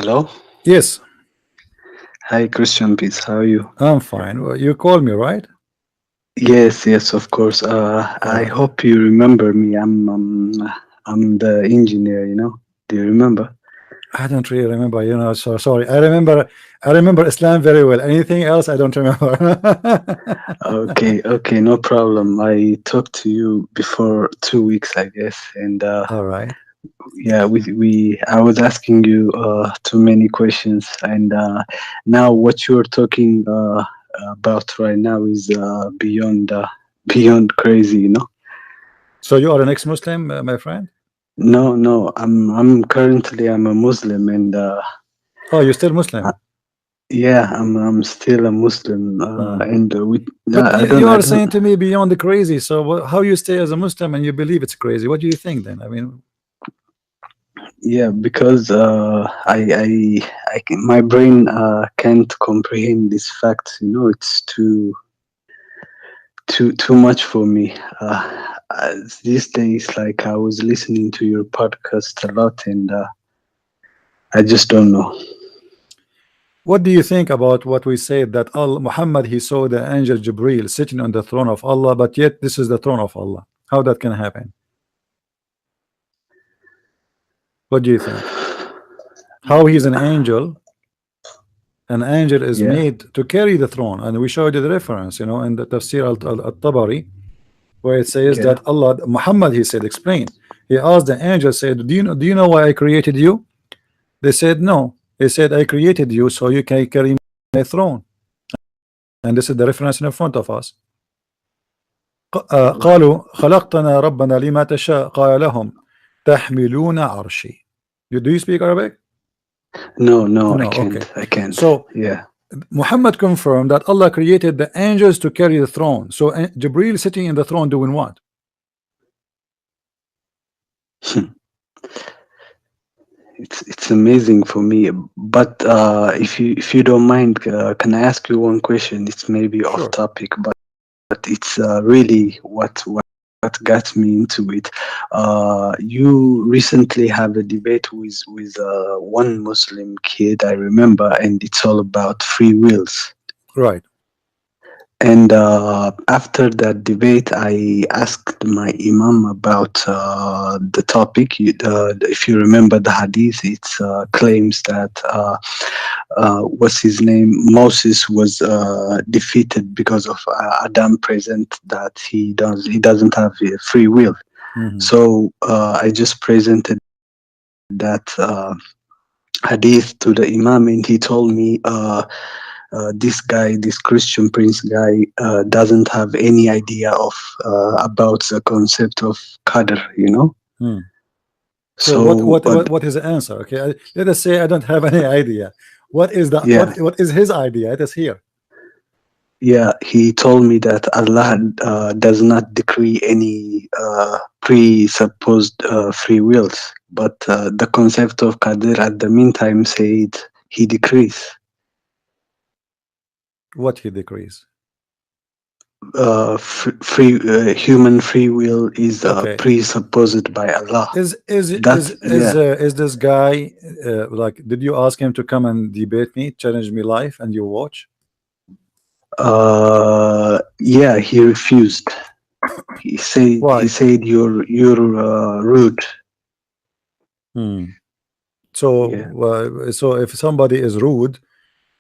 Hello. Yes, Hi, Christian Peace. How are you? I'm fine. Well, you called me, right? Yes, yes, of course. I Uh, hope you remember me. I'm the engineer. Do you remember? I don't really remember, so sorry. I remember Islam very well. Anything else I don't remember. Okay, okay, no problem. I talked to you before 2 weeks, I guess, and All right. yeah, I was asking you too many questions, and now what you're talking about right now is beyond beyond crazy. So you are an ex-Muslim, my friend? No, no, I'm a Muslim, and Oh, you're still uh, Muslim. yeah, I'm still a Muslim, Hmm. and we But I you, don't you I are don't saying to me beyond the crazy. So how you stay as a Muslim and you believe it's crazy? What do you think then? I mean, yeah, because my brain can't comprehend these facts. It's too much for me. These days, like I was listening to your podcast a lot, and I just don't know. what do you think about what we said that Allah Muhammad he saw the angel Jibril sitting on the throne of Allah, but yet this is the throne of Allah? How that can happen? What do you think? How he's an angel is Yeah, made to carry the throne, and we showed you the reference, in the Tafsir al-Tabari, where it says yeah. that Allah Muhammad he said, explain. He asked the angel, said, do you know why I created you? They said no. He said, I created you so you can carry my throne, and this is the reference in front of us. Wow. قالوا خلقتنا ربنا لما تشاء قال لهم تحملون عرشي. Do you speak Arabic? No, no, I No, can't. okay. I can't. So Yeah. Muhammad confirmed that Allah created the angels to carry the throne. So Jibril sitting in the throne doing what? It's amazing for me. But if you don't mind, can I ask you one question? It's maybe off Sure. topic, but it's really what got me into it. You recently have a debate with one Muslim kid, I remember, and it's all about free wills. Right. And after that debate, I asked my imam about the topic. If you remember the hadith, it claims that what's his name, Moses was defeated because of Adam present that he doesn't have free will. Mhm. So I just presented that hadith to the imam, and he told me. This guy, this Christian Prince guy, doesn't have any idea of about the concept of qadr. Hmm. So what So, what what what is the answer? Okay, let us say I don't have any idea. What is the yeah, what is his idea? It is here. yeah, he told me that Allah does not decree any presupposed free wills, but the concept of qadr at the meantime said he decrees. What he decrees. Human free will is Okay. presupposed by Allah. That's yeah. Is this guy like? Did you ask him to come and debate me, challenge me live, and you watch? Yeah, he refused. He Why? said you're rude. Hmm. Yeah, So if somebody is rude,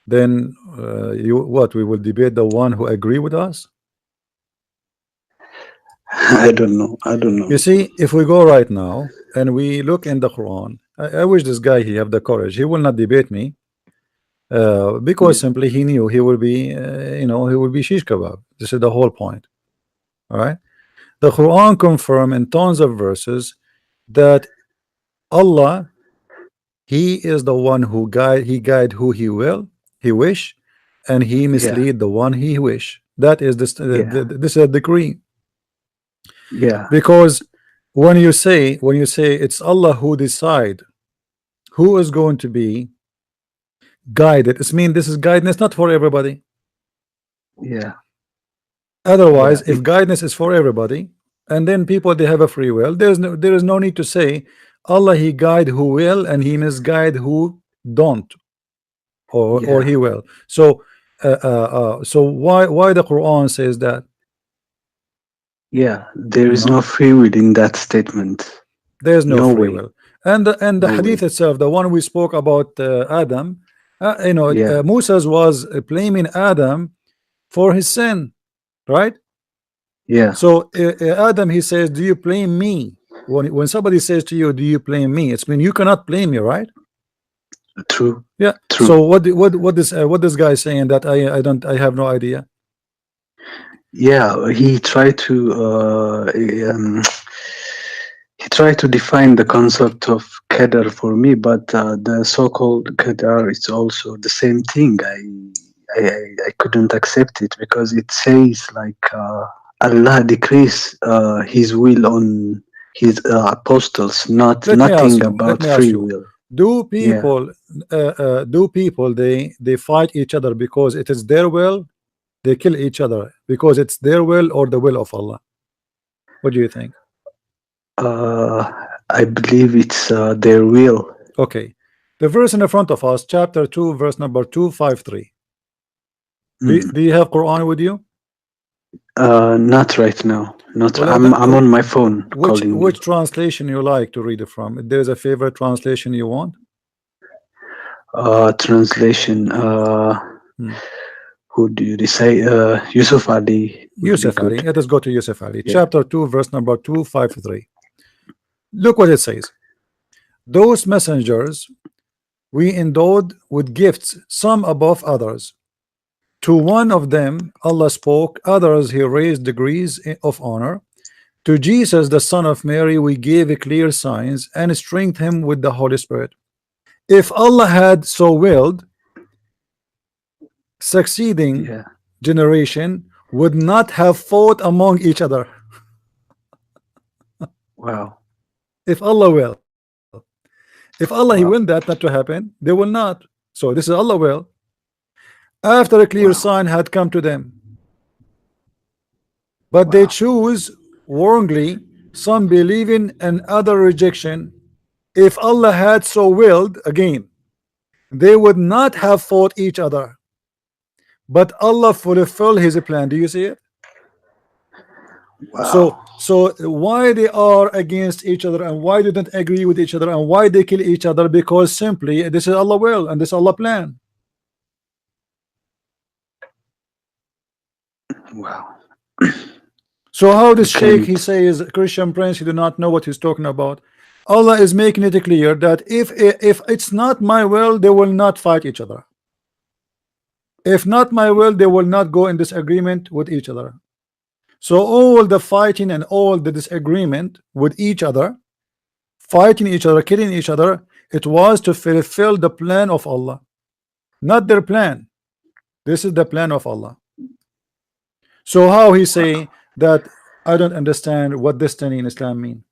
then you what? We will debate the one who agree with us. I don't know. I don't know. You see, if we go right now and we look in the Quran, I wish this guy he have the courage. He will not debate me because Yeah, simply he knew he will be, he will be shish kebab. This is the whole point. All right. The Quran confirm in tons of verses that Allah, He is the one who guide who He will, He wish, and He yeah, mislead the one He wish. That is this. yeah, This is a decree. yeah, Because when you say it's Allah who decide who is going to be guided, it means this is guidance not for everybody. yeah, Otherwise, yeah. if guidance is for everybody, and then people they have a free will, there is no need to say Allah He guide who will and He misguide who don't, or yeah, he will. So so why the Quran says that? yeah. There You is no know, free will in that statement. there's no No free way. will. And the No hadith way. itself, the one we spoke about, Adam, Yeah, Moses was blaming Adam for his sin, right? yeah. So Adam, he says, do you blame me? When somebody says to you, do you blame me, it's mean you cannot blame me, right? True. Yeah. So True. what this guy saying that I have no idea. Yeah, he tried to he tried to define the concept of Qadar for me, but the so-called Qadar is also the same thing. I couldn't accept it because it says like Allah decrees His will on His apostles, not Let me ask nothing you. Let about me ask free you. will. Do Yeah, people they fight each other because it is their will? They kill each other because it's their will or the will of Allah? What do you think? uh, I believe it's their will. Okay. The verse in the front of us, chapter 2, verse number 253. Mm. Do you have Quran with you? Not right now. Not. Well, I'm on my phone calling you. which translation you like to read it from? If there is a favorite translation you want. Translation. Hmm. Who do you say? Yusuf Ali would be Yusuf good. Ali. Let us go to Yusuf Ali. Yeah. Chapter 2, verse number 253. Look what it says. Those messengers we endowed with gifts, some above others. To one of them Allah spoke, others he raised degrees of honor. To Jesus, the son of Mary, we gave clear signs and strengthened him with the Holy Spirit. If Allah had so willed, succeeding Yeah. generation would not have fought among each other. Wow. If Allah will. If Allah He will that Wow. not to happen, they will not. So this is Allah will. After a clear Wow. sign had come to them, but they Wow. choose wrongly, some believing and other rejection. If Allah had so willed, again, they would not have fought each other. But Allah fulfilled His plan. Do you see it? Wow. So why they are against each other and why they don't agree with each other and why they kill each other? Because simply this is Allah will and this is Allah plan. Wow. So how We this sheikh, he can't. says Christian prince, he do not know what he's talking about. Allah is making it clear that if it's not my will, they will not fight each other. If not my will, they will not go in disagreement with each other. So all the fighting and all the disagreement with each other, fighting each other, killing each other, it was to fulfill the plan of Allah, not their plan. This is the plan of Allah. So how he say that I don't understand what destiny in Islam mean?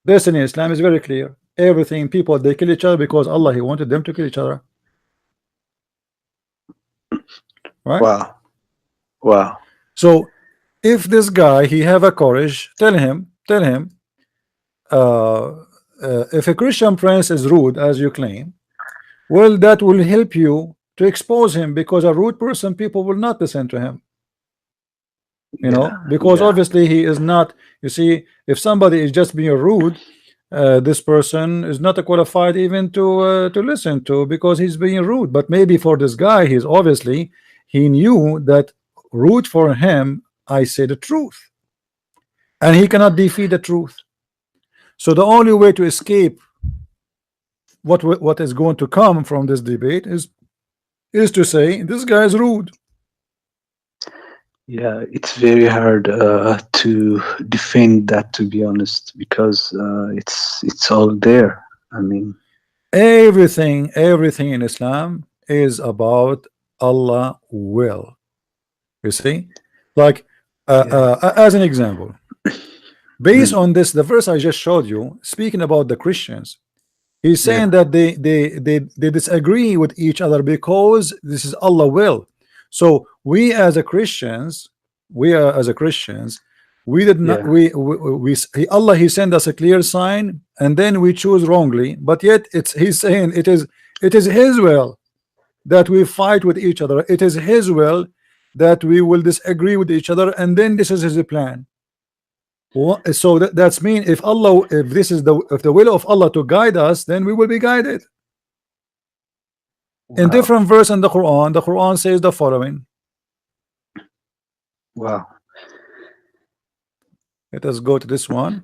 Destiny in Islam is very clear. Everything, people they kill each other because Allah He wanted them to kill each other, right? Wow. Wow. So if this guy he have a courage, tell him, if a Christian prince is rude as you claim, well, that will help you to expose him because a rude person, people will not listen to him. You Yeah. know, because Yeah. obviously he is not. You see, if somebody is just being rude, this person is not qualified even to listen to because he's being rude. But maybe for this guy, he's obviously he knew that rude for him. I say the truth, and he cannot defeat the truth. So the only way to escape what is going to come from this debate is to say this guy is rude. Yeah. It's very hard to defend that, to be honest, because it's all there. I mean, Everything in Islam is about Allah will. You see, like yeah. as an example, based Mm. on this, the verse I just showed you, speaking about the Christians, he's Yeah. saying that they disagree with each other because this is Allah will. So we as a Christians, we are as a Christians, we did not Yeah. Allah he sent us a clear sign and then we choose wrongly, but yet it's he's saying it is It is his will that we fight with each other. It is his will that we will disagree with each other, and then this is his plan. So that's mean if Allah, if this is the will of Allah to guide us, then we will be guided. In Wow. different verse in the Quran says the following. Wow. Let us go to this one.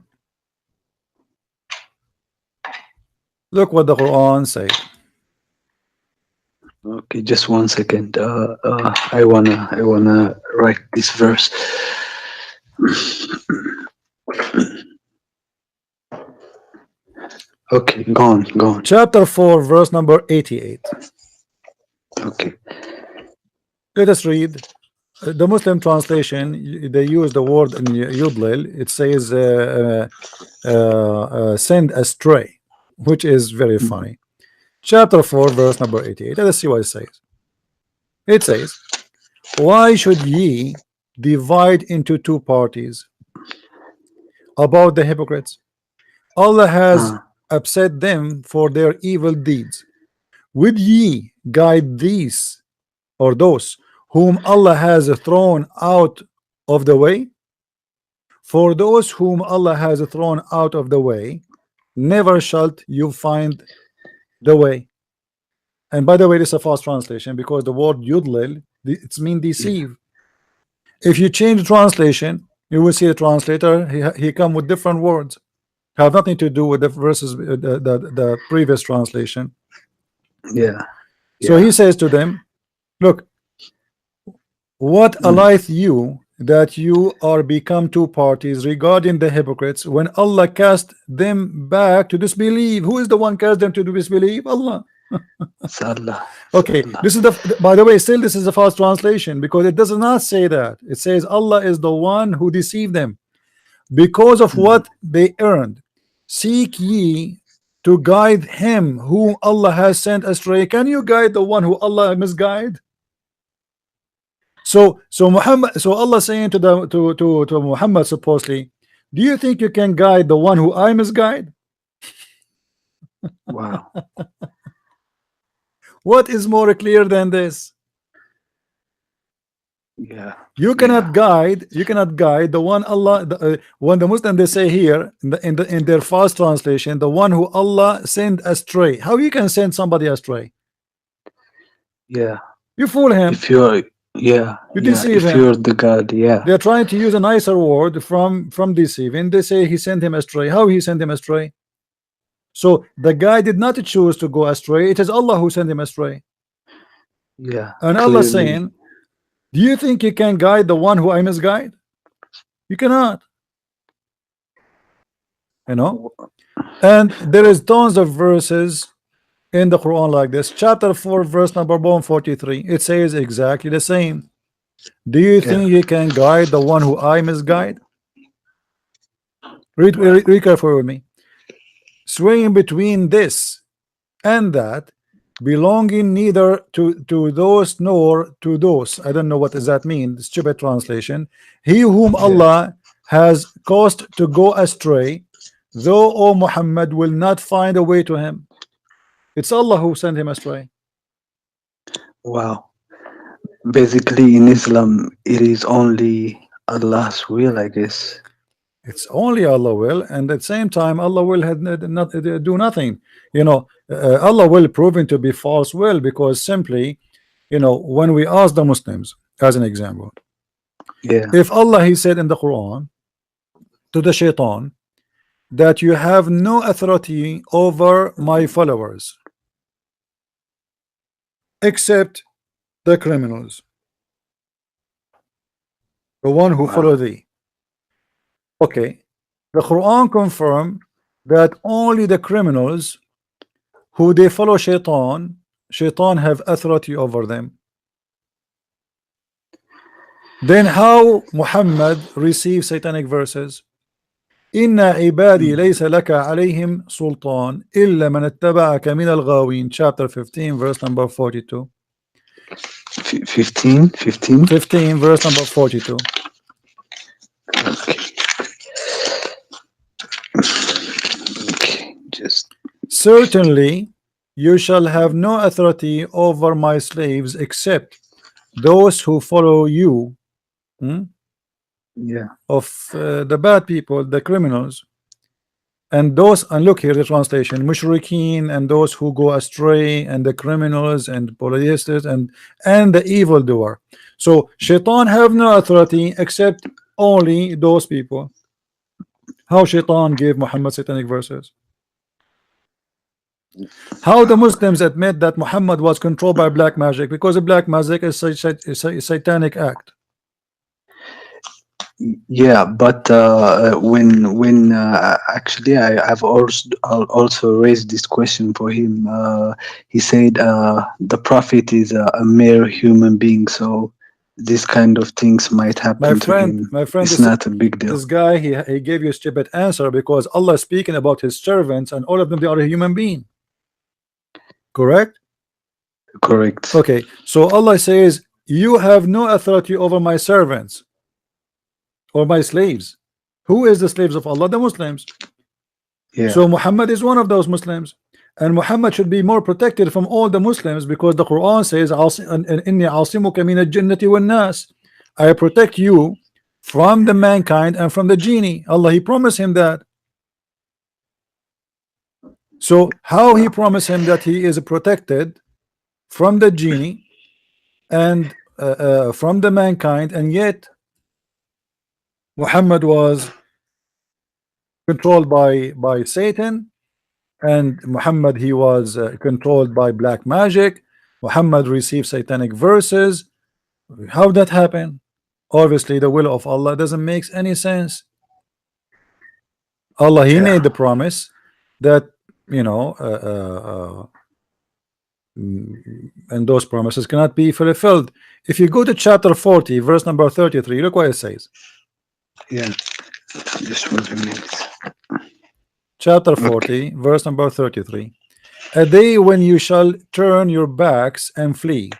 Look what the Quran said. Okay, just 1 second. I wanna write this verse. Okay, go on, go on. Chapter 4, verse number 88. Okay. Let us read. The Muslim translation, they use the word in Yudlil. It says send astray, which is very Mhm. funny. Chapter 4, verse number 88. Let us see what it says. It says, why should ye divide into two parties about the hypocrites? Allah has Uh, upset them for their evil deeds. Would ye guide these or those whom Allah has thrown out of the way? For those whom Allah has thrown out of the way, never shalt you find the way. And by the way, this is a false translation because the word yudlil, it's mean yeah, deceive. If you change the translation, you will see the translator, he come with different words, have nothing to do with the verses, the previous translation. yeah, So yeah. he says to them, look, what Mm. alight you that you are become two parties regarding the hypocrites when Allah cast them back to disbelieve? Who is the one cast them to disbelieve? Allah. It's Allah. It's Okay, Allah. this is the, by the way, still this is a false translation because it does not say that. It says Allah is the one who deceived them because of Mhm. what they earned. Seek ye to guide him whom Allah has sent astray. Can you guide the one who Allah misguide? So Muhammad, so Allah saying to the to Muhammad supposedly, do you think you can guide the one who I misguide? Wow. What is more clear than this? Yeah, You yeah, cannot guide the one Allah, when the Muslim they say here in their fast translation, the one who Allah send astray. How you can send somebody astray? yeah. You fool him, If you're, yeah, you yeah. deceive If him. you're the God, yeah, They're trying to use a nicer word from deceiving. They say he sent him astray. How he sent him astray? So the guy did not choose to go astray. It is Allah who sent him astray. yeah. And Allah Clearly, saying, do you think you can guide the one who I misguide? You cannot, you know. And there is tons of verses in the Quran like this. Chapter 4, verse number 143. It says exactly the same. Do you yeah. think you can guide the one who I misguide? Wow. Read carefully with me. Swaying between this and that, belonging neither to those nor to those. I don't know what does that mean. Stupid translation. He whom Yeah. Allah has caused to go astray, though O Muhammad will not find a way to him. It's Allah who sent him astray. Wow. Basically, in Islam, it is only Allah's will, I guess. It's only Allah will, and at the same time, Allah will had not do nothing. You know, Allah will proven to be false will because simply, you know, when we ask the Muslims, as an example, Yeah. if Allah he said in the Quran to the shaitan that you have no authority over my followers except the criminals, the one who follow Wow. thee. Okay, the Quran confirm that only the criminals who they follow shaitan have authority over them. Then how Muhammad receives satanic verses? Inna ibadi Mm. laysa laka alayhim sultan illa man ittaba'aka min al-ghawin. Chapter 15, verse number 42. 15, 15. 15, verse number 42. Okay. Okay. Just. Certainly you shall have no authority over my slaves except those who follow you, hmm, Yeah. of the bad people, the criminals, and those, and look here the translation, mushrikeen, and those who go astray, and the criminals and polytheists, and the evildoer. So shaitan have no authority except only those people. How shaitan gave Muhammad satanic verses? How the Muslims admit that Muhammad was controlled by black magic? Because the black magic is a satanic act. Yeah, but when actually I've also raised this question for him. He said the prophet is a mere human being, so this kind of things might happen to him. My friend, It's not a big deal. this guy, he gave you a stupid answer because Allah is speaking about his servants, and all of them, they are a human being. Correct? Correct. Okay, so Allah says, you have no authority over my servants or my slaves. Who is the slaves of Allah? The Muslims. Yeah. So Muhammad is one of those Muslims, and Muhammad should be more protected from all the Muslims because the Quran says, "Inni asimuka min al-jinnati wan-nas." I protect you from the mankind and from the genie. Allah, He promised him that. So how He Wow. promised him that he is protected from the genie and from the mankind, and yet Muhammad was controlled by Satan, and Muhammad, he was controlled by black magic. Muhammad received satanic verses. How that happen? Obviously the will of Allah doesn't make any sense. Allah, He Yeah. made the promise that, you know, and those promises cannot be fulfilled. If you go to chapter 40 verse number 33, look what it says. Yeah. Just 1 minute. Chapter Okay. 40 verse number 33. A day when you shall turn your backs and flee,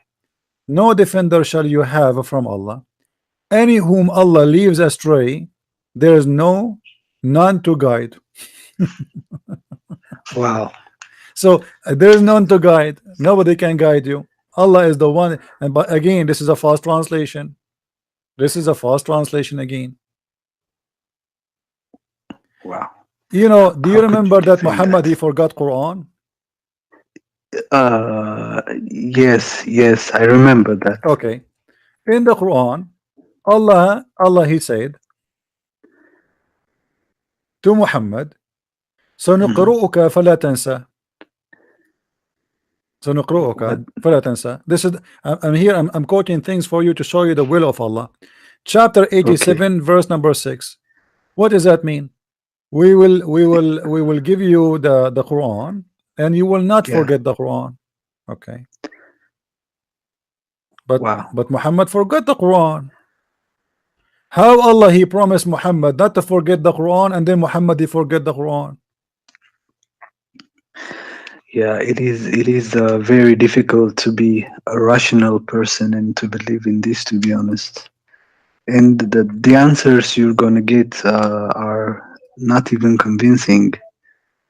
no defender shall you have from Allah. Any whom Allah leaves astray, there is none to guide. Wow. So there is none to guide. Nobody can guide you. Allah is the one. And but again, this is a false translation. This is a false translation again. Wow. You know, do you How could remember you that say Muhammad, that? he forgot Quran? Yes, yes, I remember that. Okay. In the Quran, Allah he said to Muhammad, Mhm. سنقرؤك فلا تنسى. What? سنقرؤك فلا تنسى. This is, I'm here, I'm quoting things for you to show you the will of Allah. Chapter Okay. 87 verse number 6. What does that mean? We will give you the Quran, and you will not Yeah. forget the Quran. Okay. But Wow. Muhammad forgot the Quran. How Allah, He promised Muhammad not to forget the Quran, and then Muhammad, he forget the Quran? Yeah, it is very difficult to be a rational person and to believe in this, to be honest. And the answers you're gonna get are not even convincing.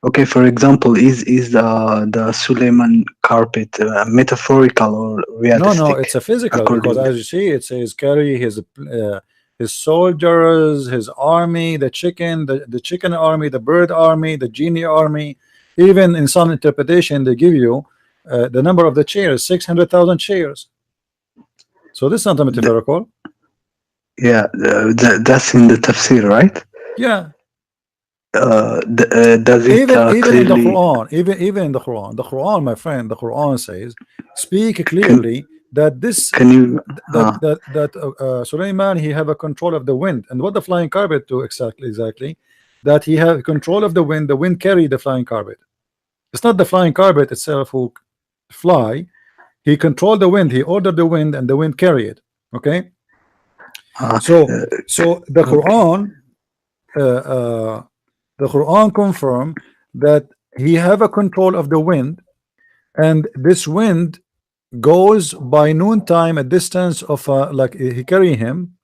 Okay, for example, is the Suleiman carpet metaphorical or No, realistic? it's a physical, because According, as you see, it says carry his soldiers, his army, the chicken army, the bird army, the genie army. Even in some interpretation, they give you the number of the chairs, 600,000 chairs. So this is not a the, metaphorical. yeah, that's in the tafsir, right? Yeah, Does it even in the clearly? Quran, even in the Quran, my friend, the Quran says, speak Can clearly that this can you? Sulaiman, he have a control of the wind, and what the flying carpet do exactly, that he have control of the wind. The wind carry the flying carpet. It's not the flying carpet itself who fly. He controlled the wind. He ordered the wind, and the wind carry it. Okay, Uh, so uh, the okay. Quran, the Quran confirm that he have a control of the wind, and this wind goes by noontime a distance of like he carry him.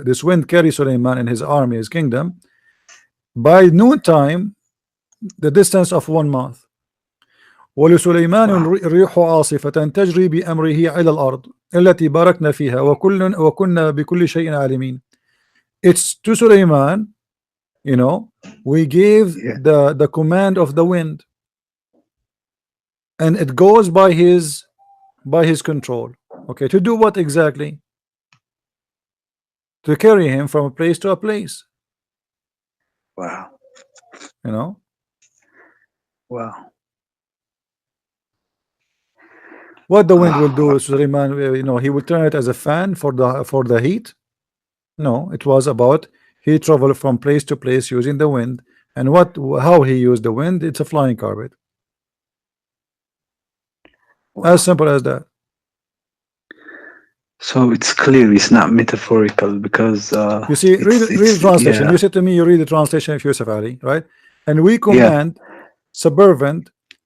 This wind carry Suleiman and his army, his kingdom, by noontime the distance of 1 month. ولسليمان Wow. الريح عاصفة تجري بأمره إلى الأرض التي باركنا فيها وكنا بكل شيء عالمين. It's to Sulaiman, we gave Yeah. the command of the wind, and it goes by his control. Okay, to do what exactly? To carry him from a place to a place. Wow. You know Wow. what the wind will Ah, do, Sulaiman? He will turn it as a fan for the heat. No, it was about he traveled from place to place using the wind. And how he used the wind? It's a flying carpet. As wow. simple as that. So it's clear it's not metaphorical because You see, read the translation. You yeah, said to me, you read the translation of Yusuf Ali, right? And we yeah, command suburban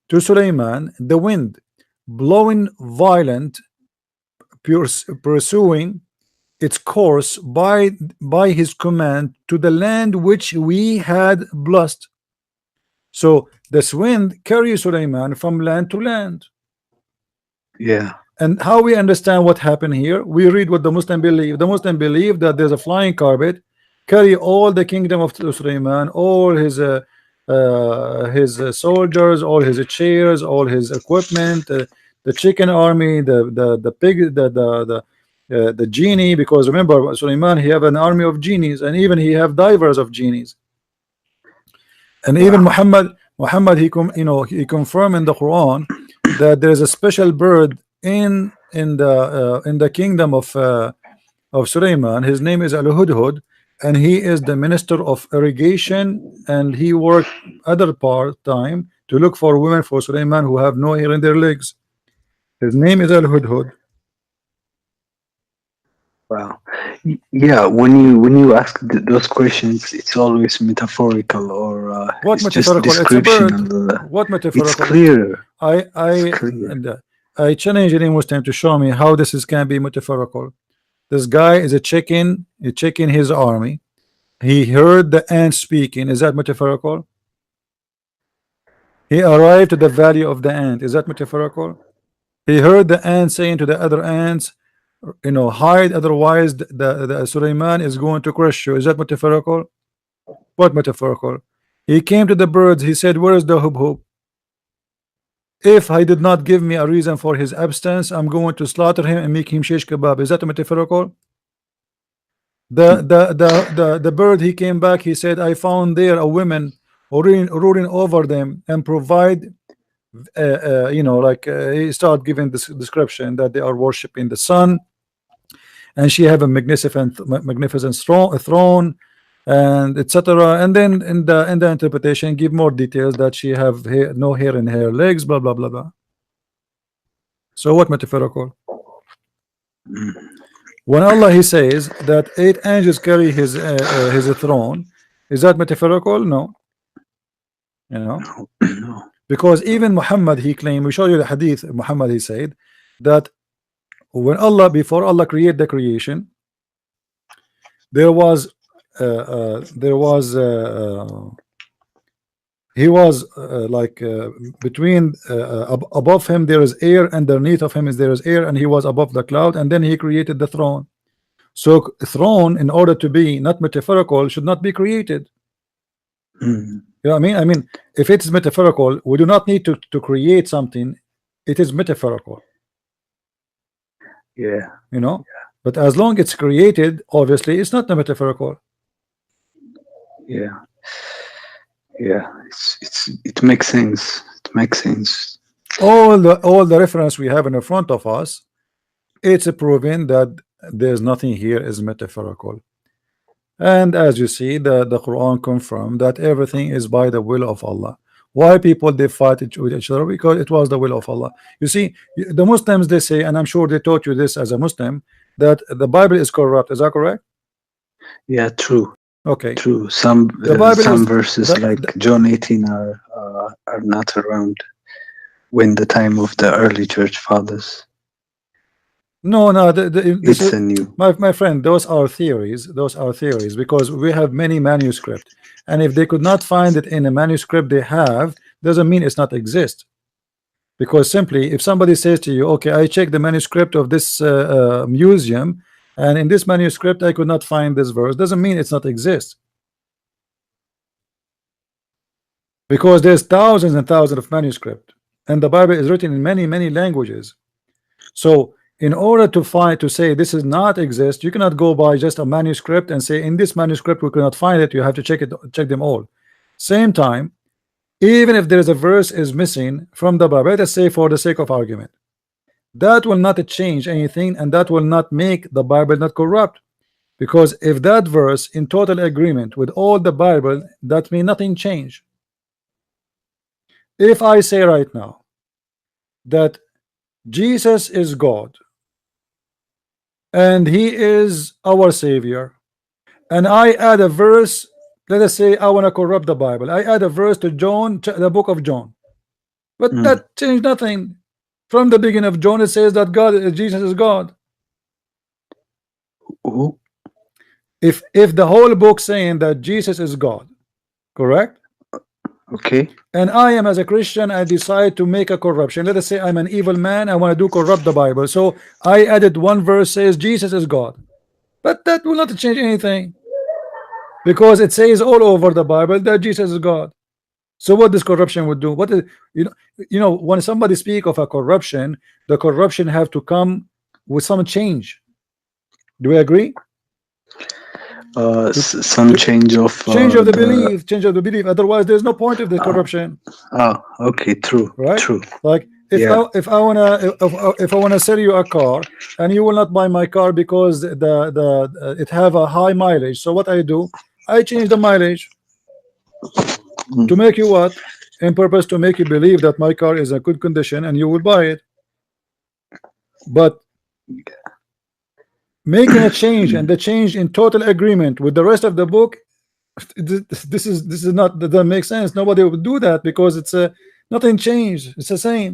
to Suleiman the wind, blowing violent, pursuing its course by his command to the land which we had blessed. So this wind carries Suleiman from land to land. yeah. And how we understand what happened here? We read what the Muslim believe. The Muslim believe that there's a flying carpet carry all the kingdom of Sulaiman, all his soldiers, all his chairs, all his equipment, the chicken army, the pig, the genie. Because remember, Sulaiman, he have an army of genies, and even he have divers of genies. And even Wow. Muhammad, he confirmed in the Quran that there is a special bird in the kingdom of Sulaiman. His name is Al-Hudhud, and he is the minister of irrigation, and he worked other part time to look for women for Sulaiman who have no hair in their legs. His name is Al-Hudhud. Wow. Yeah, when you ask those questions, it's always metaphorical or What it's just metaphorical? It's a bird. descriptional. What It's metaphorical? clear. I It's I clear. and, uh, I challenge any Muslim to show me how this can be metaphorical. This guy is a chicken. He checking his army. He heard the ant speaking. Is that metaphorical? He arrived to the valley of the ant. Is that metaphorical? He heard the ant saying to the other ants, hide, otherwise the Suleiman is going to crush you. Is that metaphorical? What metaphorical? He came to the birds. He said, where is the hub? If he did not give me a reason for his absence, I'm going to slaughter him and make him shish kebab. Is that metaphorical? The bird, he came back, he said, I found there a woman ruling over them and provide he started giving this description that they are worshiping the sun, and she have a magnificent throne, and etc. And then in the interpretation give more details that she have no hair in her legs, blah blah blah blah. So what metaphorical? Mm. When Allah he says that 8 angels carry his throne, is that metaphorical? No, No, no. because even Muhammad he claimed, we show you the hadith. Muhammad he said that when Allah, before Allah create the creation, there was he was between above him there is air, underneath of him there is air, and he was above the cloud, and then he created the throne. So throne, in order to be not metaphorical, should not be created. Mm. You know what I mean? I mean, if it's metaphorical, we do not need to create something. It is metaphorical, Yeah, but as long it's created, obviously it's not metaphorical. yeah, yeah. It makes sense. It makes sense. All the reference we have in the front of us, it's proving that there's nothing here is metaphorical. And as you see, the Quran confirmed that everything is by the will of Allah. Why people they fight with each other? Because it was the will of Allah. You see, the Muslims they say, and I'm sure they taught you this as a Muslim, that the Bible is corrupt. Is that correct? Yeah, true, Okay. true. The Bible Some is verses like John 18 are not around when the time of the early church fathers. no. This It's is a new. my friend. Those are theories. Those are theories because we have many manuscripts, and if they could not find it in a manuscript they have, doesn't mean it's not exist. Because simply, if somebody says to you, okay, I checked the manuscript of this museum, and in this manuscript I could not find this verse, doesn't mean it's not exist, because there's thousands and thousands of manuscript, and the Bible is written in many languages. So in order to find, to say this is not exist, you cannot go by just a manuscript and say in this manuscript we cannot find it. You have to check it, check them all. Same time, even if there is a verse is missing from the Bible, let us say for the sake of argument, that will not change anything, and that will not make the Bible not corrupt, because if that verse in total agreement with all the Bible, that means nothing change. If I say right now that Jesus is God and he is our savior, and I add a verse, let us say I want to corrupt the Bible, I add a verse to John, the book of John, but Mm. that changed nothing. From the beginning of John it says that Jesus is God. Who? If the whole book saying that Jesus is God, correct, Okay. and I am as a Christian, I decide to make a corruption, let us say I'm an evil man, I want to do corrupt the Bible, so I added one verse says Jesus is God, but that will not change anything, because it says all over the Bible that Jesus is God. So what this corruption would do? What is, when somebody speak of a corruption, the corruption have to come with some change. Do we agree? To, Some to change of change of the the. belief, change of the belief. Otherwise, there's no point of the Uh, corruption, oh, okay. True. right? True. Like Yeah. if I wanna if I wanna sell you a car and you will not buy my car because it have a high mileage. So what I do? I change the mileage Mm. to make you what? In purpose to make you believe that my car is a good condition and you will buy it. But making a change, and Mm. the change in total agreement with the rest of the book, this is not, that doesn't make sense. Nobody would do that, because it's a nothing changed, it's the same.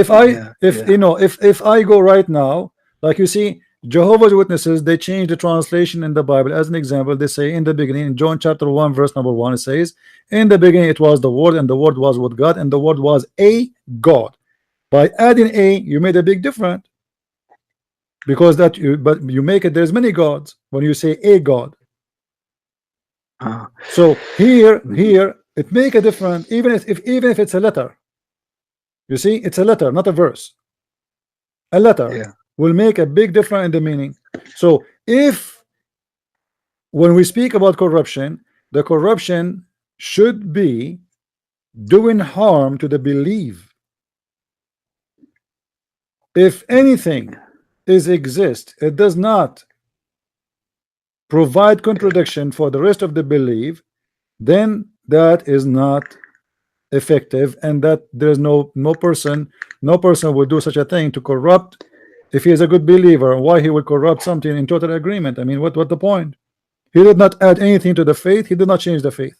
If I Yeah. if Yeah. if I go right now, like you see, Jehovah's Witnesses, they change the translation in the Bible. As an example, they say in the beginning, in John chapter 1 verse number 1, it says in the beginning it was the Word, and the Word was with God, and the Word was a God. By adding a, you made a big difference, because that you, but you make it, there's many gods when you say a God. Uh, So here it make a difference, even if even if it's a letter. You see, it's a letter, not a verse. A letter yeah. will make a big difference in the meaning. So if when we speak about corruption, the corruption should be doing harm to the belief. If anything is exist, it does not provide contradiction for the rest of the belief, then that is not effective, and that there's no person would do such a thing to corrupt. If he is a good believer, why he would corrupt something in total agreement? I mean, what the point? He did not add anything to the faith, he did not change the faith.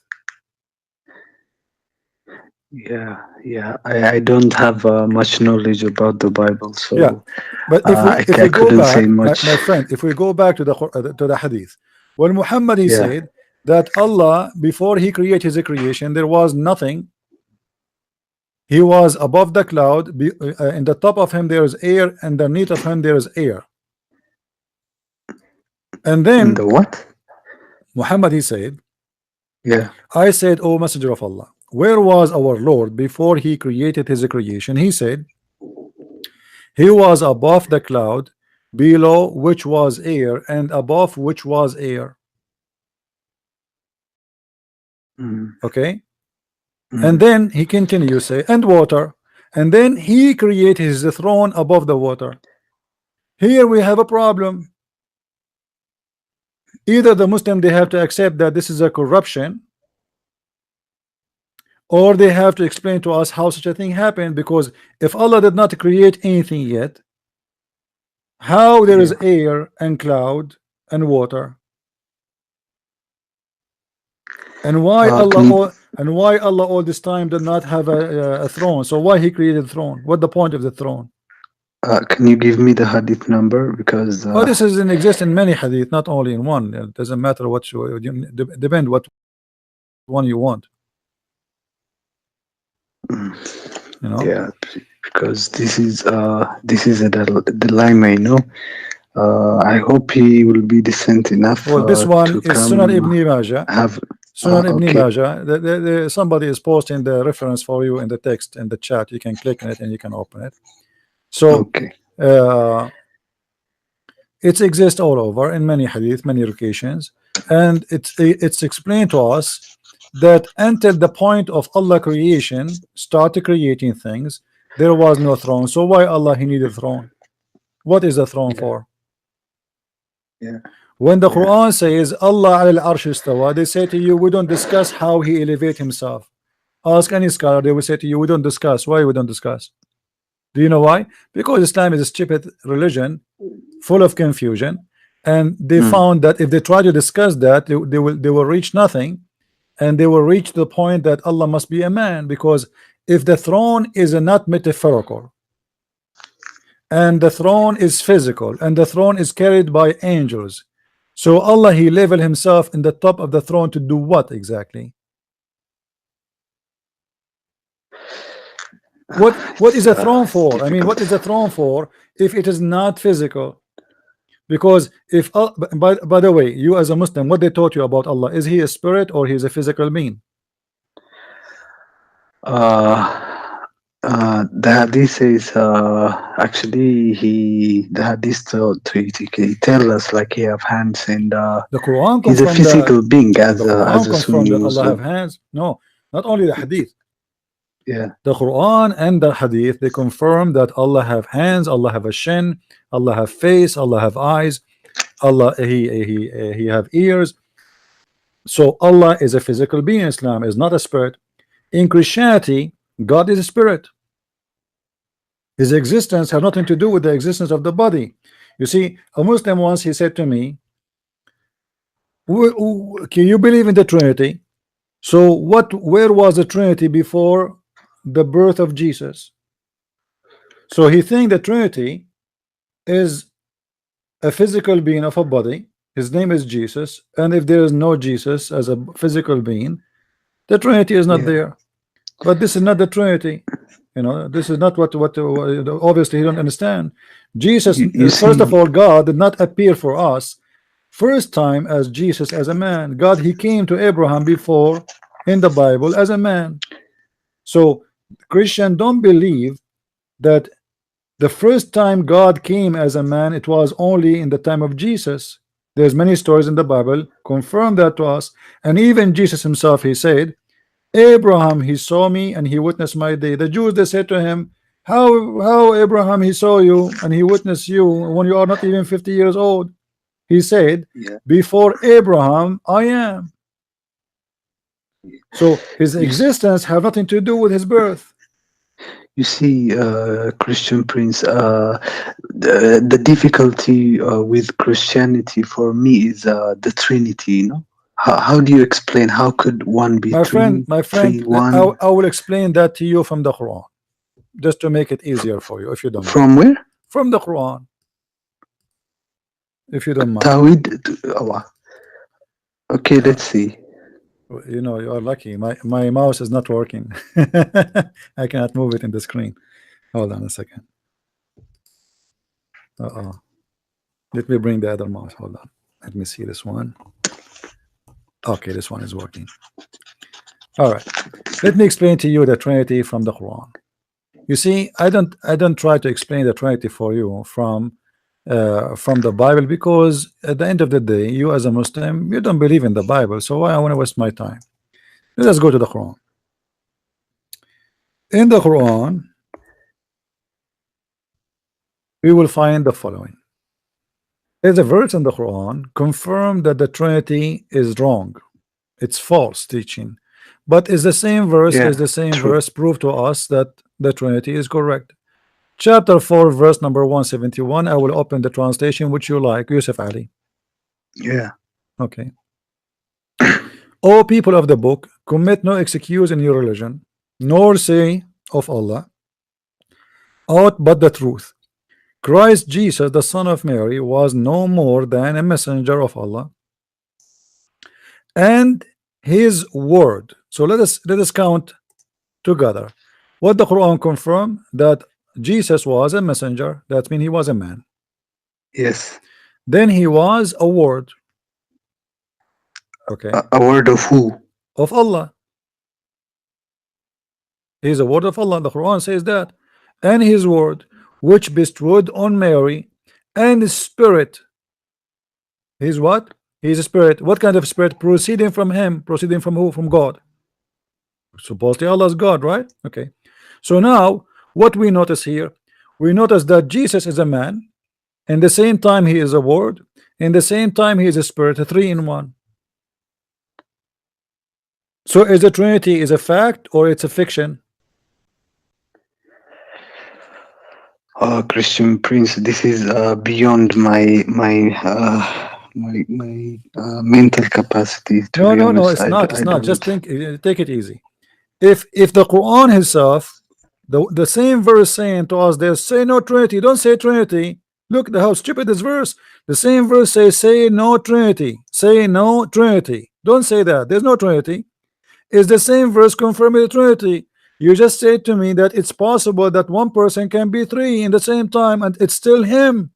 Yeah. Yeah. I don't have much knowledge about the Bible, Yeah, so but if I we go couldn't say back, much. my friend, if we go back to the hadith, when Muhammad, he Yeah. said that Allah, before he created his creation, there was nothing. He was above the cloud, in the top of him there is air, and underneath of him there is air. And In the then what? Muhammad, he said, Yeah. I said, O Messenger of Allah, where was our Lord before he created his creation? He said, he was above the cloud, below which was air, and above which was air. Mm. Okay. And Mm. then he continues, say, and water. And then he created his throne above the water. Here we have a problem. Either the Muslim, they have to accept that this is a corruption, or they have to explain to us how such a thing happened. Because if Allah did not create anything yet, how there is Yeah. air and cloud and water, and why Allah Can all this time did not have a throne? So why he created a throne? What the point of the throne? can you give me the hadith number, because Oh, this is in exist in many hadith, not only in one. It doesn't matter what depend what one you want. mm. you know. Yeah, because this is a dilemma, you know. I hope he will be decent enough Well, this one to is Sunan come Ibn Majah. have. Sunan Ibn Okay, Majah. Somebody is posting the reference for you in the text in the chat. You can click on it and you can open it. So okay, uh, it exists all over in many hadith, many occasions, and it's explained to us that until the point of Allah creation started creating things, there was no throne. So why Allah he needed a throne? What is the throne yeah, for? yeah, When the yeah, Quran says Allah al arsh istawa, they say to you, we don't discuss how he elevate himself. Ask any scholar, they will say to you, we don't discuss. Why we don't discuss? Do you know why? Because Islam is a stupid religion full of confusion, and they mm, found that if they try to discuss that, they will reach nothing, and they will reach the point that Allah must be a man. Because if the throne is not metaphorical, and the throne is physical, and the throne is carried by angels, so Allah he level himself in the top of the throne to do what exactly? What is a throne it's for? I mean, difficult. what is a throne for if it is not physical? Because if by the way, you as a Muslim, what they taught you about Allah, is he a spirit or he is a physical being? The hadith says actually the hadith he tell us like he have hands and The Quran he's a confirmed that. physical being The as Quran a confirmed Sunni that Allah have Muslim. hands. No, not only the hadith. Yeah, The Quran and the hadith, they confirm that Allah have hands, Allah have a shin, Allah have face, Allah have eyes, Allah he have ears. So Allah is a physical being. Islam is not a spirit. In Christianity, God is a spirit. His existence has nothing to do with the existence of the body. You see, a Muslim once he said to me, can you believe in the Trinity? So where was the Trinity before the birth of Jesus? So he think the Trinity is a physical being of a body. His name is Jesus, and if there is no Jesus as a physical being, the Trinity is not yeah. there. But this is not the Trinity. You know, this is not what obviously you don't understand. Jesus, You first of see, all, God did not appear for us first time as Jesus as a man. God, he came to Abraham before in the Bible as a man. So Christian don't believe that the first time God came as a man, it was only in the time of Jesus. There's many stories in the Bible confirm that to us, and even Jesus himself, he said, Abraham he saw me and he witnessed my day. The Jews, they said to him, how Abraham he saw you and he witnessed you when you are not even 50 years old? He said, yeah, before Abraham I am. So his you existence have nothing to do with his birth. you see, Christian Prince. The difficulty with Christianity for me is the Trinity. You know, how do you explain how could one be three, My three, friend, one? I will explain that to you from the Quran, just to make it easier for you, if you don't mind. From where? From the Quran, if you don't mind. Tawhid. Oh, okay, let's see. You know, you are lucky. My mouse is not working. I cannot move it in the screen. Hold on a second. Uh-oh. Let me bring the other mouse. Hold on. Let me see this one. Okay, this one is working. All right. Let me explain to you the Trinity from the Quran. You see, I don't try to explain the Trinity for you from the Bible, because at the end of the day, you as a Muslim, you don't believe in the Bible. So why I want to waste my time? Let's go to the Quran. In the Quran, we will find the following. There's a verse in the Quran confirm that the Trinity is wrong. It's false teaching. But is the same verse, Yeah, is the same true. verse prove to us that the Trinity is correct? Chapter 4, verse number 171. I will open the translation which you like, Yusuf Ali. Yeah, Okay. O people of the book, commit no excuse in your religion, nor say of Allah aught but the truth. Christ Jesus, the son of Mary, was no more than a messenger of Allah and his word. So let us count together. What the Quran confirm? That Jesus was a messenger. That means he was a man. Yes. Then he was a word. Okay, A word of who? of Allah. He is a word of Allah. The Quran says that. And his word, which bestowed on Mary, and his spirit. He's what? He's a spirit. What kind of spirit? Proceeding from him. Proceeding from who? From God. Supposedly Allah is God, right? Okay. So now what we notice here, we notice that Jesus is a man, and the same time he is a word, and the same time he is a spirit, a three in one. So is the Trinity is a fact or it's a fiction? Christian Prince, this is beyond my mental capacity. To No, be no, no, honest, it's not. I It's not. don't. Just think, take it easy. If the Quran itself, the same verse saying to us, there say no Trinity, don't say Trinity. Look how stupid this verse. The same verse says say no Trinity, say no Trinity. Don't say that. There's no Trinity. Is the same verse confirming the Trinity? You just said to me that it's possible that one person can be three in the same time, and it's still him.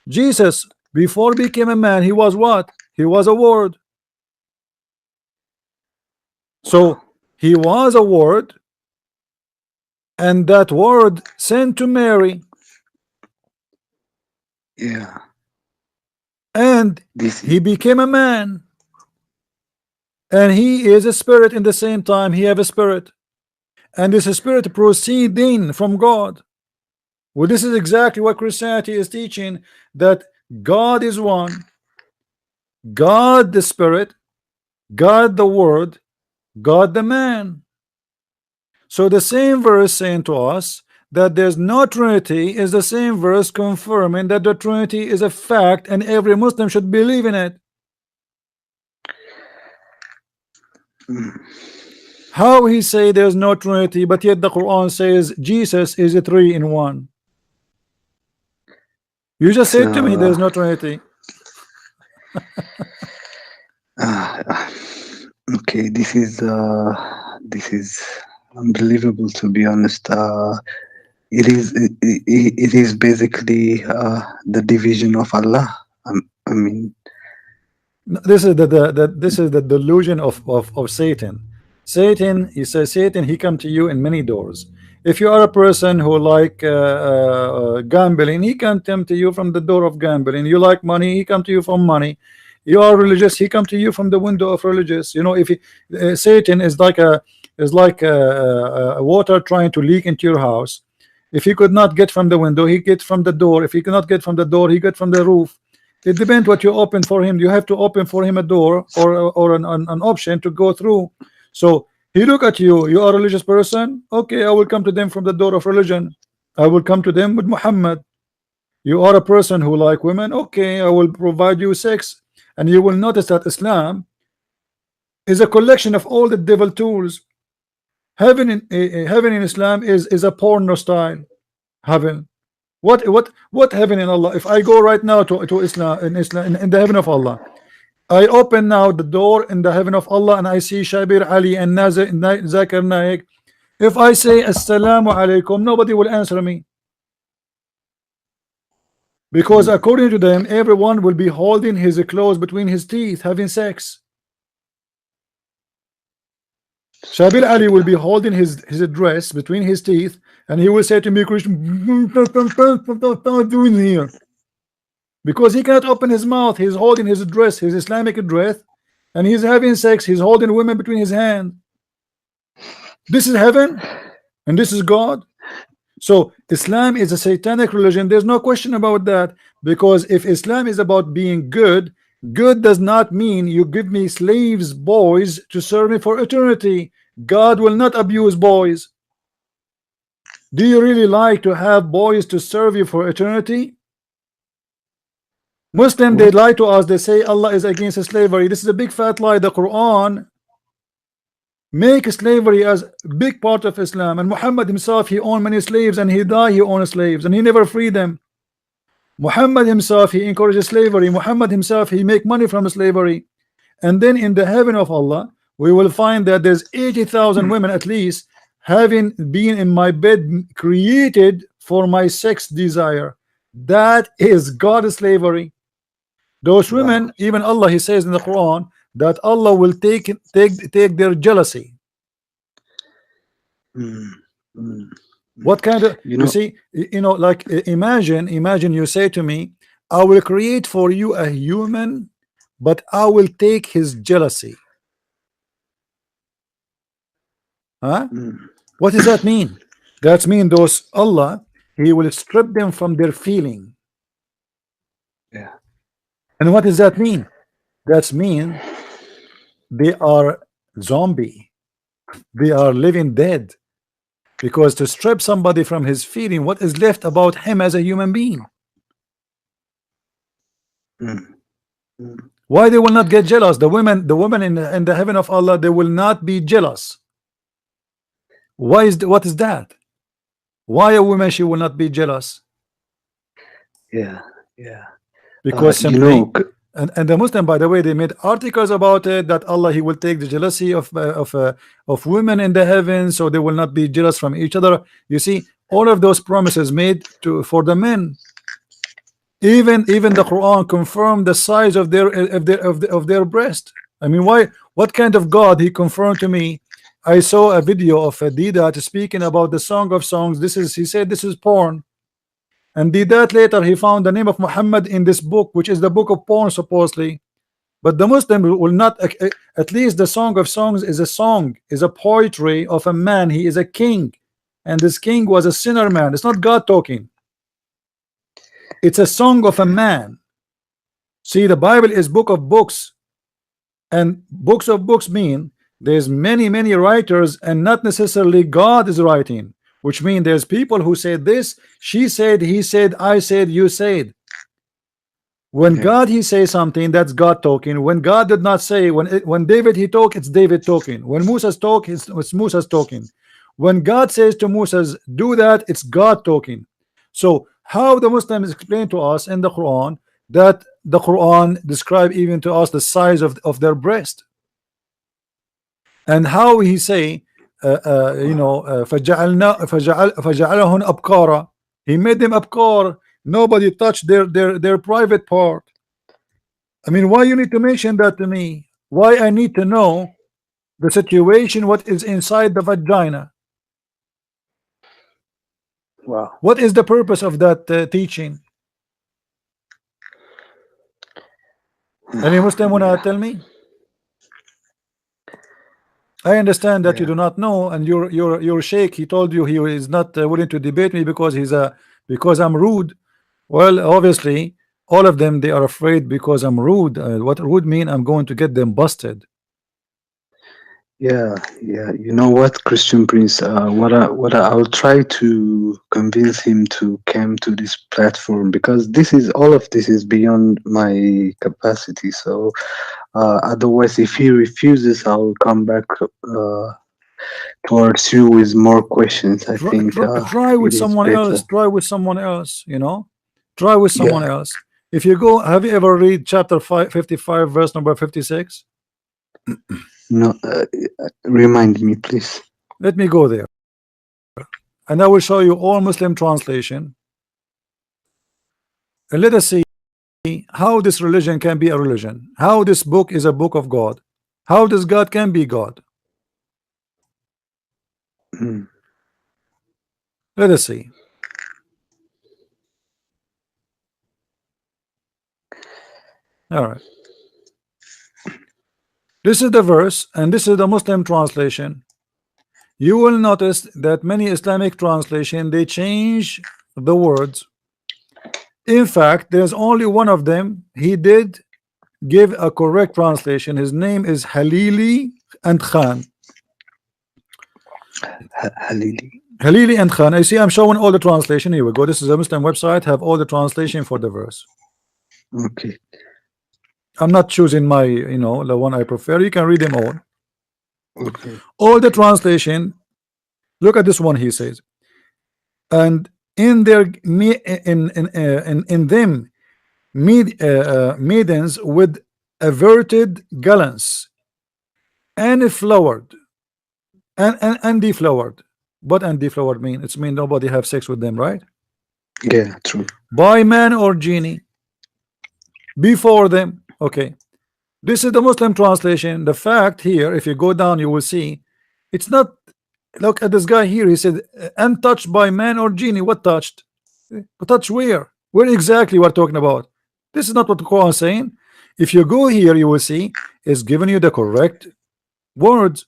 Jesus, before he became a man, he was what? He was a word. So he was a word, and that word sent to Mary, Yeah. and This. he became a man, and he is a spirit in the same time. He have a spirit, and this spirit proceeding from God. Well, this is exactly what Christianity is teaching, that God is one, God the Spirit, God the Word, God the man. So the same verse saying to us that there's no Trinity is the same verse confirming that the Trinity is a fact and every Muslim should believe in it. Mm. How he say there's no Trinity, but yet the Quran says Jesus is a three in one? You just It's said to me there's no Trinity. uh, okay. This is unbelievable. To be honest, it is basically the division of Allah. I mean, This is this is the delusion of Satan. Satan, he says, Satan, he come to you in many doors. If you are a person who like gambling, he can come to you from the door of gambling. You like money, he come to you from money. You are religious, he come to you from the window of religious. You know, if he, Satan is like a water trying to leak into your house. If he could not get from the window, he get from the door. If he cannot get from the door, he get from the roof. It depends what you open for him. You have to open for him a door or an option to go through. So he look at you. You are a religious person. Okay, I will come to them from the door of religion. I will come to them with Muhammad. You are a person who like women. Okay, I will provide you sex. And you will notice that Islam is a collection of all the devil tools. Heaven in Islam is a porno style heaven. What heaven in Allah? If I go right now to Islam in the heaven of Allah, I open now the door in the heaven of Allah and I see Shabir Ali and Zakir Naik. If I say Assalamu alaikum, nobody will answer me, because according to them everyone will be holding his clothes between his teeth having sex. Shabir Ali will be holding his dress between his teeth and he will say to me, Christian, what doing here? Because he cannot open his mouth. He's holding his dress, his Islamic dress, and he's having sex. He's holding women between his hands. This is heaven and this is God. So Islam is a satanic religion. There's no question about that, because if Islam is about being good, good does not mean you give me slaves, boys, to serve me for eternity. God will not abuse boys. Do you really like to have boys to serve you for eternity? Muslim, they what? lie to us. They say Allah is against slavery. This is a big fat lie. The Quran make slavery as a big part of Islam, and Muhammad himself, he owned many slaves, and he died, he owned slaves, and he never freed them. Muhammad himself, he encourages slavery. Muhammad himself, he make money from slavery. And then in the heaven of Allah, we will find that there's 80,000 women at least having been in my bed created for my sex desire. That is God slavery. Those Wow. women, even Allah, He says in the Quran that Allah will take their jealousy. Mm, mm, mm. What kind of, You you know, see, like imagine you say to me, I will create for you a human, but I will take his jealousy. Huh? mm, What does that mean? That mean those Allah, He will strip them from their feeling. yeah, And what does that mean? That mean they are zombie. They are living dead. Because to strip somebody from his feeling, what is left about him as a human being? mm, mm, Why they will not get jealous? The women in the heaven of Allah, they will not be jealous. What is that? Why a woman she will not be jealous? yeah, yeah. Because You simply, know, and the Muslim, by the way, they made articles about it that Allah, He will take the jealousy of women in the heavens, so they will not be jealous from each other. You see, all of those promises made to for the men. Even the Quran confirmed the size of their breast. I mean, why? What kind of God He confirmed to me? I saw a video of Didat speaking about the Song of Songs. He said this is porn. And Didat later he found the name of Muhammad in this book, which is the book of porn supposedly. But the Muslim will not. At least the Song of Songs is a song, is a poetry of a man. He is a king, and this king was a sinner man. It's not God talking. It's a song of a man. See, the Bible is book of books, and books of books mean there's many writers, and not necessarily God is writing, which means there's people who said this, she said, he said, I said, you said. When yeah, God He says something, that's God talking. When God did not say, when David He talk, it's David talking. When Moses talk, it's Moses talking. When God says to Moses, do that, it's God talking. So how the Muslims explain to us in the Quran that the Quran describe even to us the size of their breast, and how He say wow, فجعلهن أبكارا. He made them abkar. Nobody touched their private part. I mean, why you need to mention that to me? Why I need to know the situation, what is inside the vagina? wow. What is the purpose of that teaching? Any Muslim wanna Yeah, tell me? I understand that you yeah, do not know, and your sheikh, he told you he is not willing to debate me because because I'm rude. Well, obviously, all of them, they are afraid because I'm rude. What rude mean? I'm going to get them busted. yeah, yeah. You know what, Christian Prince? I'll try to convince him to come to this platform because all of this is beyond my capacity. So, otherwise, if he refuses, I'll come back towards you with more questions. I think Try with it is someone else. better. Try with someone else. You know, try with someone Yeah. else. If you go, have you ever read chapter 55, verse number 56? No, remind me, please. Let me go there, and I will show you all Muslim translation, and let us see how this religion can be a religion, how this book is a book of God, how this God can be God. Mm, Let us see. All right, this is the verse, and this is the Muslim translation. You will notice that many Islamic translation, they change the words. In fact, there's only one of them. He did give a correct translation. His name is Halili and Khan. Halili. Halili and Khan. I see I'm showing all the translation. Here we go. This is a Muslim website, have all the translation for the verse. Okay. I'm not choosing my, the one I prefer. You can read them all. Okay. All the Okay. translation. Look at this one. He says, and in their in them maidens with averted gallants and flowered and deflowered. What and deflowered mean? It's mean nobody have sex with them, right? Yeah, true. By man or genie before them. Okay, this is the Muslim translation. The fact here, if you go down, you will see it's not. Look at this guy here. He said, untouched by man or genie. What touched? Touch where? Where exactly we're talking about? This is not what the Quran is saying. If you go here, you will see it's giving you the correct words,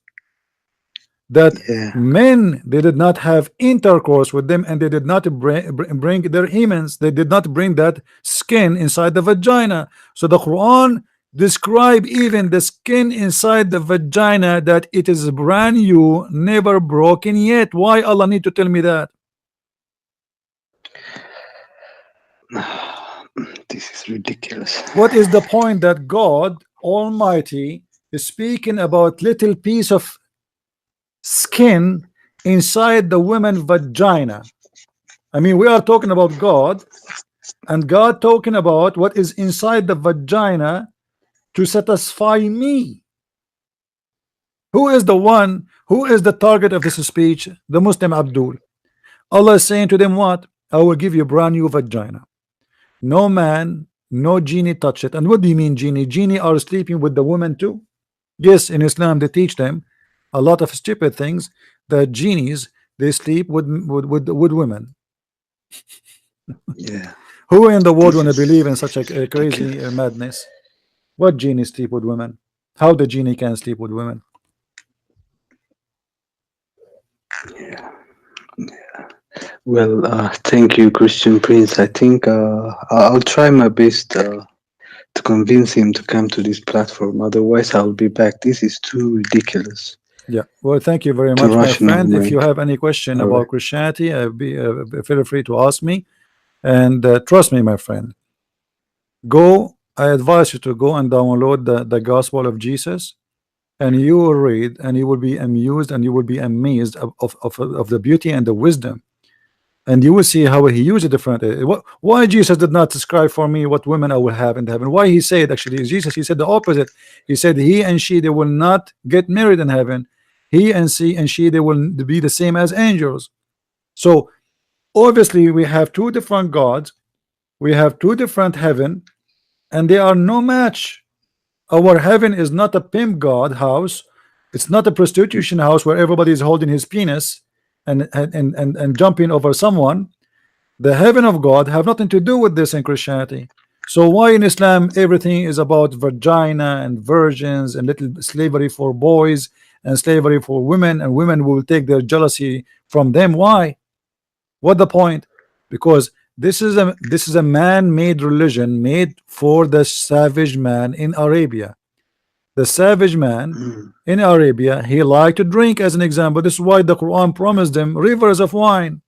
that Yeah, men, they did not have intercourse with them, and they did not bring their humans, they did not bring that skin inside the vagina. So the Quran describe even the skin inside the vagina that it is brand new, never broken yet. Why Allah need to tell me that? this is ridiculous. What is the point that God Almighty is speaking about little piece of skin inside the woman vagina? I mean, we are talking about God, and God talking about what is inside the vagina to satisfy me. Who is the one? Who is the target of this speech? The Muslim Abdul. Allah is saying to them, what? I will give you a brand new vagina. No man, no genie touch it. And what do you mean genie? Genie are sleeping with the woman too? Yes, in Islam they teach them a lot of stupid things, that genies, they sleep with women. Yeah, Who in the world this want to believe in is such a crazy ridiculous. madness? What genie sleep with women? How the genie can sleep with women? Yeah. Well, thank you, Christian Prince. I think I'll try my best to convince him to come to this platform. Otherwise, I'll be back. This is too ridiculous Yeah. Well, thank you very to much, my rational friend. If you mind. have any question All right. about Christianity, feel free to ask me. And trust me, my friend, go. I advise you to go and download the Gospel of Jesus, and you will read, and you will be amused, and you will be amazed of the beauty and the wisdom, and you will see how he used it differently. Why Jesus did not describe for me what women I will have in heaven? Why he said, actually, Jesus, he said the opposite. He said he and she, they will not get married in heaven. He and she, they will be the same as angels. So obviously we have two different gods, we have two different heaven, and they are no match. Our heaven is not a pimp god house. It's not a prostitution house where everybody is holding his penis and jumping over someone. The heaven of God have nothing to do with this in Christianity. So why in Islam everything is about vagina and virgins and little slavery for boys and slavery for women, and women will take their jealousy from them? Why? What the point? Because this is a man-made religion made for the savage man in Arabia. The savage man Mm, in Arabia, he liked to drink, as an example. This is why the Quran promised them rivers of wine.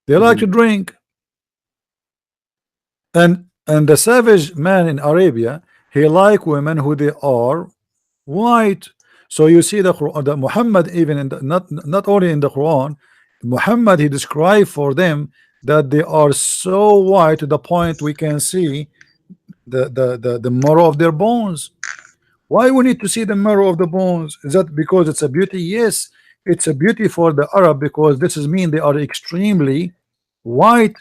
They like to mhm, drink. And the savage man in Arabia, he like women who they are white. So you see the Quran, the Muhammad, even in the, not only in the Quran, Muhammad, he described for them that they are so white to the point we can see the marrow of their bones. Why we need to see the marrow of the bones? Is that because it's a beauty? Yes, it's a beauty for the Arab, because this is mean they are extremely white.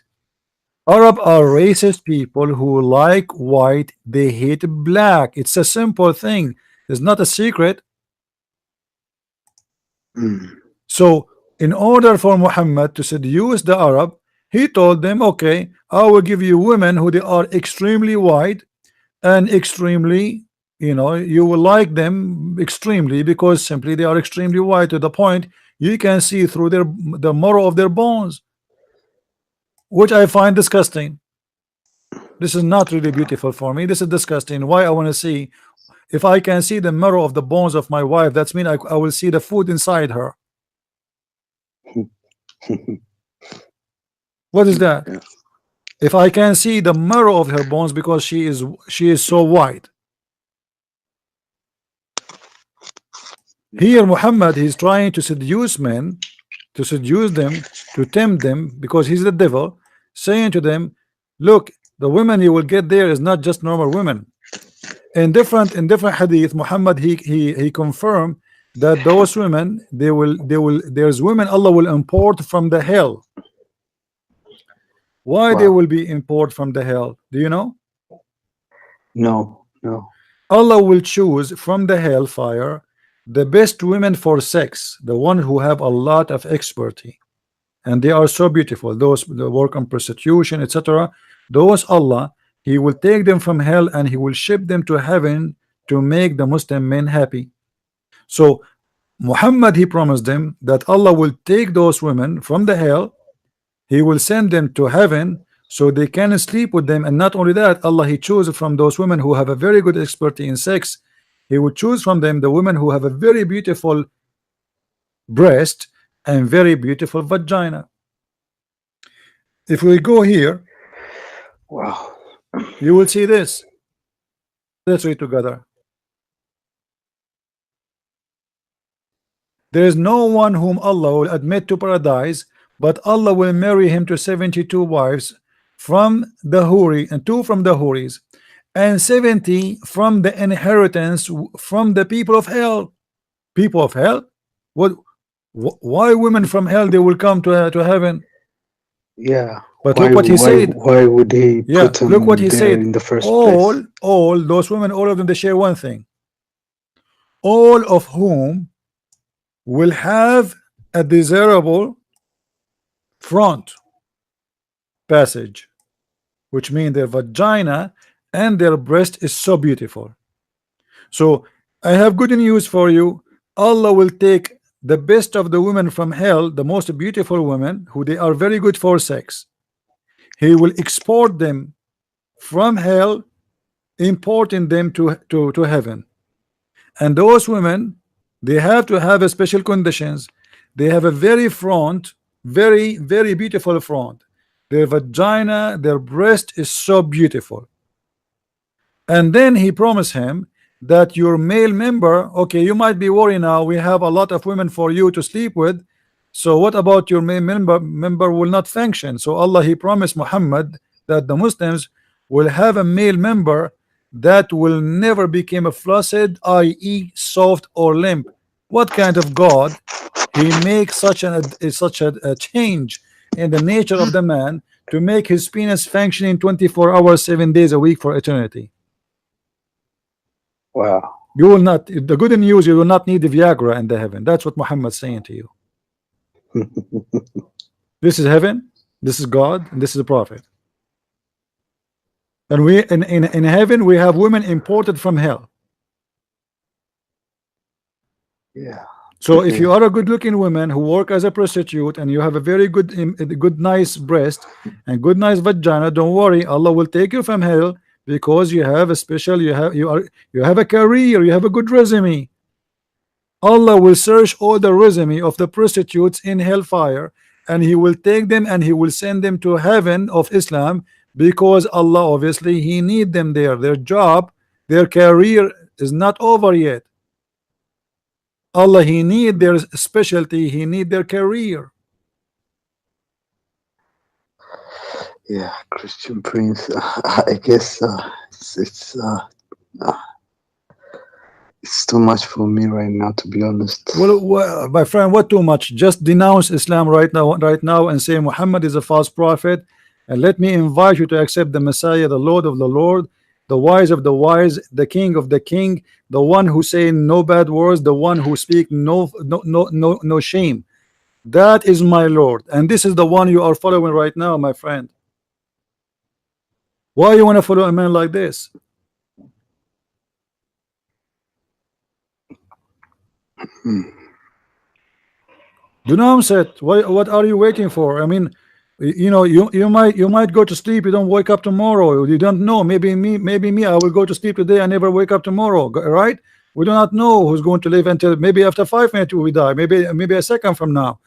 Arab are racist people who like white, they hate black. It's a simple thing. It's not a secret. mm, So in order for Muhammad to seduce the Arab, he told them, okay, I will give you women who they are extremely white and extremely, you will like them extremely, because simply they are extremely white to the point you can see through the marrow of their bones, which I find disgusting. This is not really beautiful for me. This is disgusting. Why I want to see? If I can see the marrow of the bones of my wife, that's mean I will see the food inside her. What is that? yeah, If I can see the marrow of her bones, because she is so white. Here Muhammad, he's trying to seduce men, to seduce them, to tempt them, because he's the devil, saying to them, look, the women you will get there is not just normal women. In different hadith, Muhammad, he confirmed that those women, there's women Allah will import from the hell. Why they Wow. will be import from the hell? Do you know? No, no. Allah will choose from the hellfire the best women for sex, the one who have a lot of expertise, and they are so beautiful. Those that work on prostitution, etc. Those Allah, He will take them from hell and He will ship them to heaven to make the Muslim men happy. So Muhammad, he promised them that Allah will take those women from the hell, He will send them to heaven so they can sleep with them. And not only that, Allah, He chooses from those women who have a very good expertise in sex. He will choose from them the women who have a very beautiful breast and very beautiful vagina. If we go here, Wow. you will see this. Let's read together. There is no one whom Allah will admit to paradise, but Allah will marry him to 72 wives from the Huri, and 2 from the Huris, and 70 from the inheritance from the people of hell. People of hell? What? Why women from hell they will come to heaven? Yeah. But Why look what he said. why would he Yeah, put look what them he there said. in the first place? All those women, all of them, they share one thing. All of whom will have a desirable front passage, which means their vagina and their breast is so beautiful. So I have good news for you. Allah will take the best of the women from hell, the most beautiful women who they are very good for sex. He will export them from hell, importing them to heaven. And those women, they have to have a special conditions. They have a very front, very beautiful front. Their vagina, their breast is so beautiful. And then he promised him that your male member, okay, you might be worried now, we have a lot of women for you to sleep with, so what about your male member will not function? So Allah, he promised Muhammad that the Muslims will have a male member that will never become a flaccid, i.e. soft or limp. What kind of God he makes such a change in the nature of the man to make his penis functioning 24 hours 7 days a week for eternity? Wow. You will not, the good news, you will not need the Viagra in the heaven. That's what Muhammad's saying to you. This is heaven, this is God, and this is the prophet. And we in heaven we have women imported from hell. Yeah. So if you are a good-looking woman who work as a prostitute and you have a very good nice breast and good nice vagina, don't worry, Allah will take you from hell because you have a special, you have a career, you have a good resume. Allah will search all the resume of the prostitutes in hellfire, and He will take them and He will send them to heaven of Islam, because Allah obviously He need them there. Their job, their career is not over yet. Allah, He need their specialty, He need their career. Yeah, Christian Prince. I guess uh, it's too much for me right now, to be honest. Well, my friend, what too much? Just denounce Islam right now, and say Muhammad is a false prophet, and let me invite you to accept the Messiah, the Lord of the Lord, the wise of the wise, the King of the King, the one who say no bad words, the one who speak no shame. That is my Lord, and this is the one you are following right now, my friend. Why you want to follow a man like this? Do not upset. What are you waiting for? I mean, you know, you might go to sleep. You don't wake up tomorrow. You don't know. Maybe me. I will go to sleep today. I never wake up tomorrow. Right? We do not know who's going to live until maybe after 5 minutes we die. Maybe a second from now.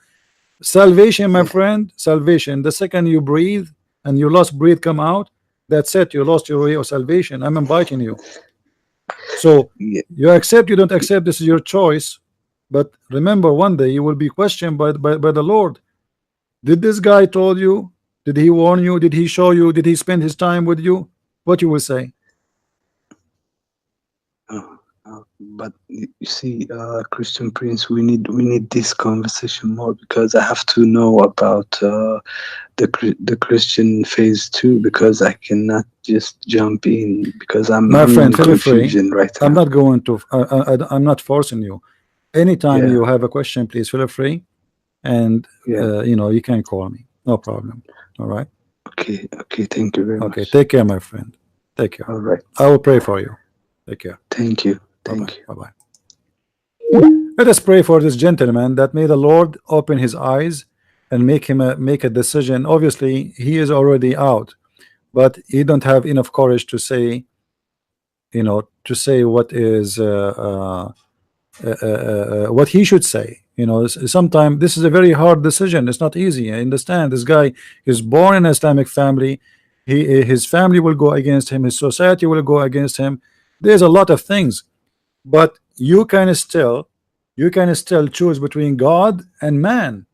Salvation, my friend. Salvation. The second you breathe and your last breath come out, that's it. You lost your way of salvation. I'm inviting you. So Yeah. you accept, you don't accept, this is your choice. But remember, one day you will be questioned by the Lord. Did this guy told you? Did he warn you? Did he show you? Did he spend his time with you? What you will say? Oh, oh. but you see, Christian Prince, we need this conversation more because I have to know about the Christian phase too, because I cannot just jump in because I'm My I'm friend, in feel free. confusion right I'm now. not going to. I'm not forcing you. Anytime Yeah, you have a question, please feel free, and yeah. you can call me. No problem. All right. Okay, okay. Thank you very Okay. much. Take care, my friend. Take care. All right. I will pray for you. Take care. Thank you. Bye bye. Thank you. Bye bye. Let us pray for this gentleman that may the Lord open his eyes and make him make a decision. Obviously, he is already out, but he don't have enough courage to say, to say what is what he should say. Sometimes this is a very hard decision. It's not easy. I understand this guy is born in an Islamic family. His family will go against him. His society will go against him. There's a lot of things, but you can still choose between God and man.